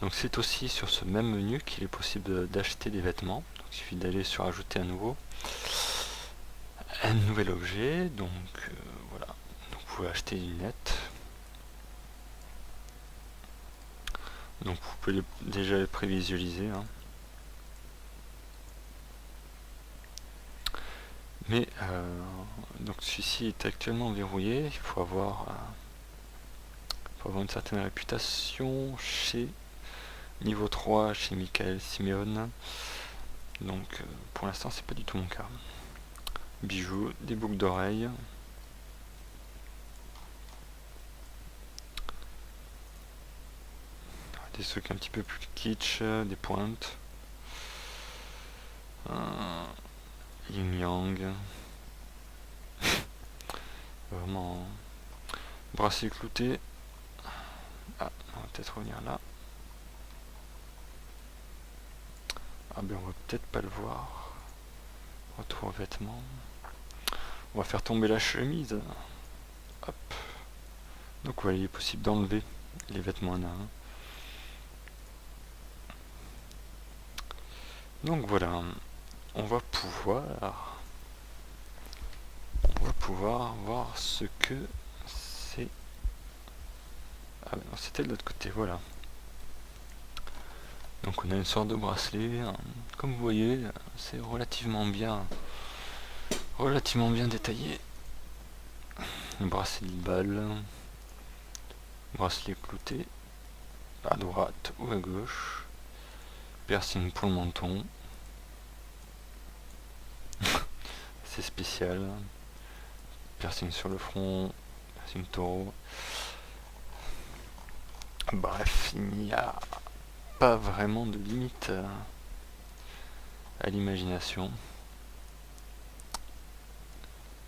Donc c'est aussi sur ce même menu qu'il est possible d'acheter des vêtements. Donc, il suffit d'aller sur ajouter un nouvel objet. Donc voilà, donc, vous pouvez acheter des lunettes. Donc vous pouvez déjà les prévisualiser, hein. Mais donc celui-ci est actuellement verrouillé. Il faut avoir une certaine réputation chez niveau 3 chez Michael Simeone. Donc pour l'instant c'est pas du tout mon cas. Bijoux, des boucles d'oreilles. Des trucs un petit peu plus kitsch, des pointes. Yin Yang. Vraiment. Bracelet clouté. Ah, on va peut-être revenir là. Ah ben on va peut-être pas le voir. Retour aux vêtements. On va faire tomber la chemise. Hop. Donc voilà, il est possible d'enlever les vêtements un à un. Donc voilà, on va pouvoir voir ce que c'est. Ah non, c'était de l'autre côté, voilà. Donc on a une sorte de bracelet, hein. Comme vous voyez, c'est relativement bien détaillé. Un bracelet de balle, bracelet clouté, à droite ou à gauche, piercing pour le menton, c'est spécial, piercing sur le front, piercing taureau. Bref, il n'y a pas vraiment de limite à l'imagination.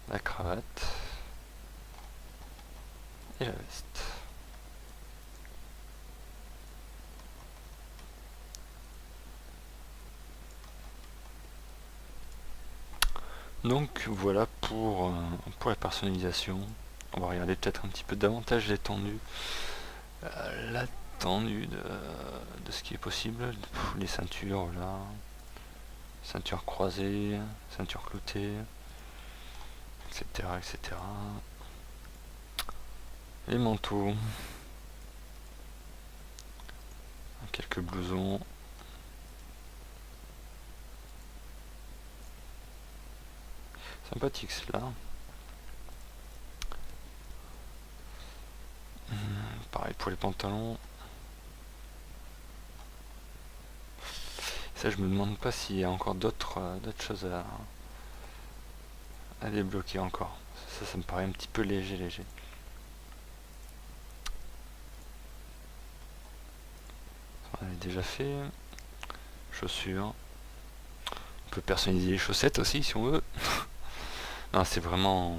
La cravate et la veste. Donc voilà pour la personnalisation. On va regarder peut-être un petit peu davantage l'étendue. L'étendue de ce qui est possible. Les ceintures, voilà. Ceinture croisée, ceinture cloutée, etc. etc. Les manteaux. Quelques blousons. Sympathique cela. Pareil pour les pantalons. Ça, je me demande pas s'il y a encore d'autres choses à débloquer encore. Ça me paraît un petit peu léger. On avait déjà fait. Chaussures. On peut personnaliser les chaussettes aussi si on veut. Non, c'est vraiment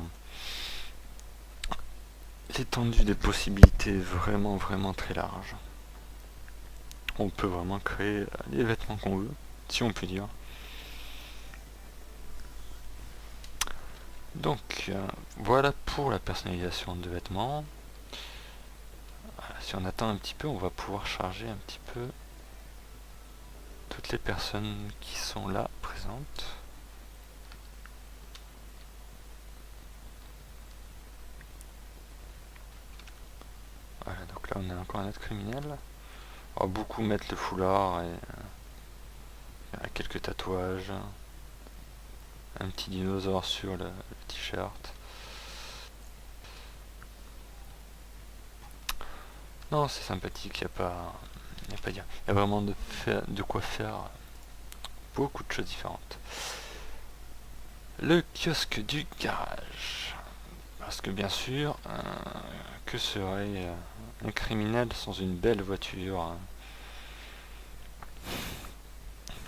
l'étendue des possibilités vraiment très large. On peut vraiment créer les vêtements qu'on veut, si on peut dire. Donc voilà pour la personnalisation de vêtements. Si on attend un petit peu, on va pouvoir charger un petit peu toutes les personnes qui sont là présentes. Voilà, donc là on a encore un autre criminel. Alors, beaucoup mettent le foulard et quelques tatouages. Un petit dinosaure sur le t-shirt. Non, c'est sympathique, il n'y a pas à dire. Il y a vraiment de quoi faire beaucoup de choses différentes. Le kiosque du garage. Parce que bien sûr, que serait un criminel sans une belle voiture,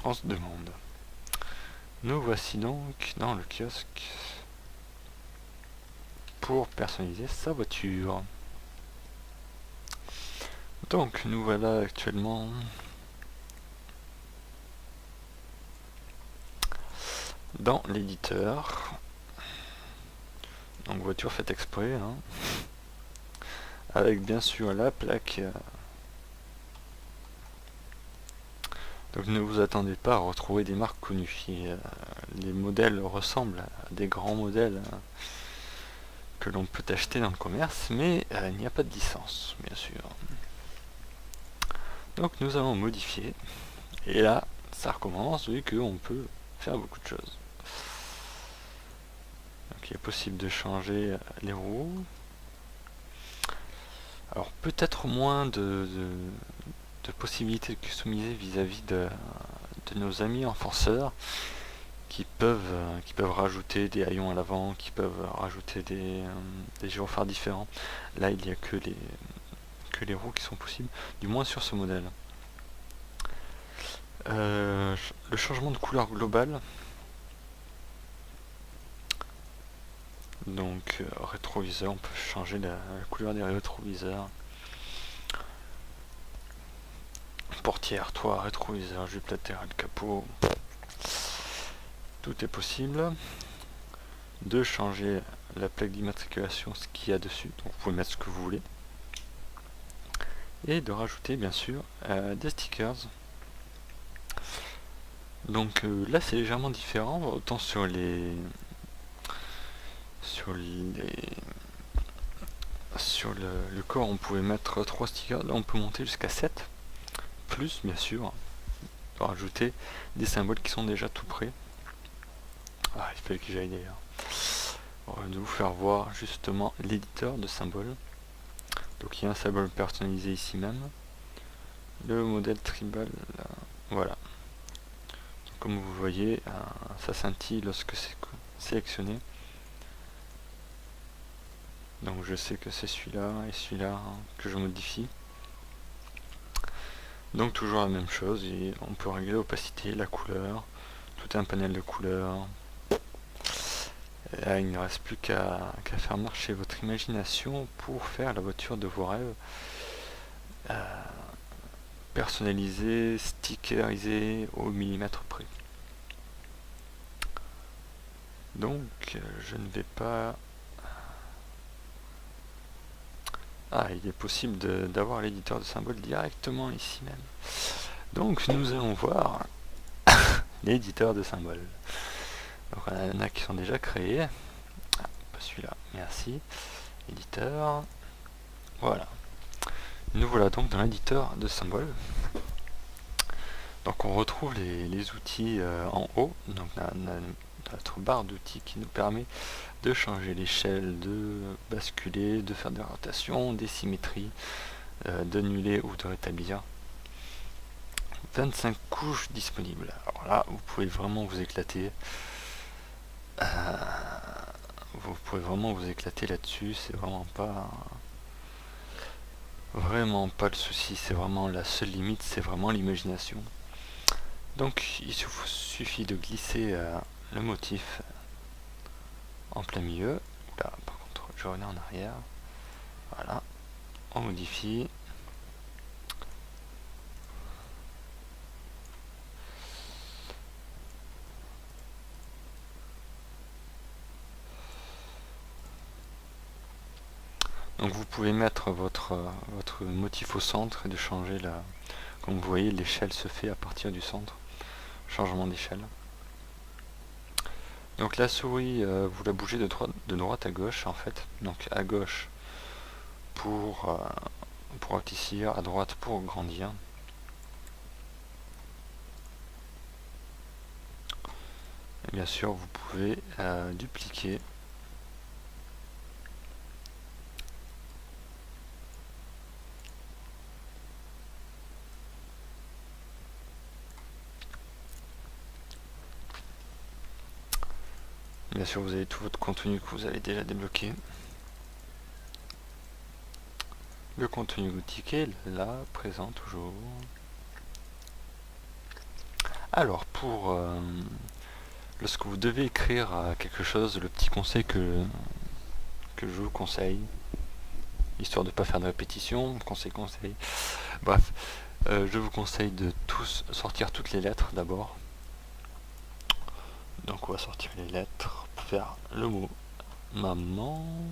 on se demande. Nous voici donc dans le kiosque pour personnaliser sa voiture. Donc nous voilà actuellement dans l'éditeur. Donc voiture faite exprès, hein. Avec bien sûr la plaque Donc ne vous attendez pas à retrouver des marques connues. Les modèles ressemblent à des grands modèles que l'on peut acheter dans le commerce, mais il n'y a pas de licence, bien sûr. Donc nous allons modifier, et là, ça recommence, vu qu'on peut faire beaucoup de choses. Donc il est possible de changer les roues. Alors peut-être moins de possibilités de customiser vis-à-vis de nos amis enforceurs qui peuvent rajouter des haillons à l'avant, qui peuvent rajouter des gyrophares différents. Là il n'y a que les roues qui sont possibles, du moins sur ce modèle. Le changement de couleur globale, donc rétroviseur, on peut changer la couleur des rétroviseurs. Portière, toit, rétroviseur, jupe latérale, capot, tout est possible. De changer la plaque d'immatriculation, ce qu'il y a dessus, donc vous pouvez mettre ce que vous voulez. Et de rajouter bien sûr des stickers. Donc là c'est légèrement différent, autant sur le corps on pouvait mettre 3 stickers, là on peut monter jusqu'à 7, plus bien sûr rajouter des symboles qui sont déjà tout prêts. Ah, il fallait que j'aille d'ailleurs. De vous faire voir justement l'éditeur de symboles. Donc il y a un symbole personnalisé ici même. Le modèle tribal, voilà. Donc, comme vous voyez, ça scintille lorsque c'est sélectionné. Donc je sais que c'est celui-là et celui-là que je modifie. Donc toujours la même chose, et on peut régler l'opacité, la couleur, tout un panel de couleurs. Là, il ne reste plus qu'à faire marcher votre imagination pour faire la voiture de vos rêves. Personnalisée, stickerisée au millimètre près. Donc je ne vais pas... Ah, il est possible d'avoir l'éditeur de symboles directement ici même. Donc nous allons voir l'éditeur de symboles. Donc il y en a qui sont déjà créés. Ah, pas celui-là, merci. Éditeur. Voilà. Nous voilà donc dans l'éditeur de symboles. Donc on retrouve les outils en haut. Donc notre barre d'outils qui nous permet de changer l'échelle, de basculer, de faire des rotations, des symétries, d'annuler ou de rétablir. 25 couches disponibles. Alors là, vous pouvez vraiment vous éclater. Vous pouvez vraiment vous éclater là-dessus. C'est vraiment pas le souci. C'est vraiment la seule limite. C'est vraiment l'imagination. Donc, il suffit de glisser le motif en plein milieu. Là, par contre, je reviens en arrière. Voilà. On modifie. Donc vous pouvez mettre votre motif au centre et de changer la... Comme vous voyez, l'échelle se fait à partir du centre. Changement d'échelle. Donc la souris, vous la bougez de droite à gauche en fait. Donc à gauche pour rôtir, à droite pour grandir. Et bien sûr, vous pouvez dupliquer. Bien sûr, vous avez tout votre contenu que vous avez déjà débloqué. Le contenu boutique est là, présent toujours. Alors, lorsque vous devez écrire quelque chose, le petit conseil que je vous conseille, histoire de ne pas faire de répétition, conseil. Bref, je vous conseille de sortir toutes les lettres d'abord. Donc on va sortir les lettres pour faire le mot maman.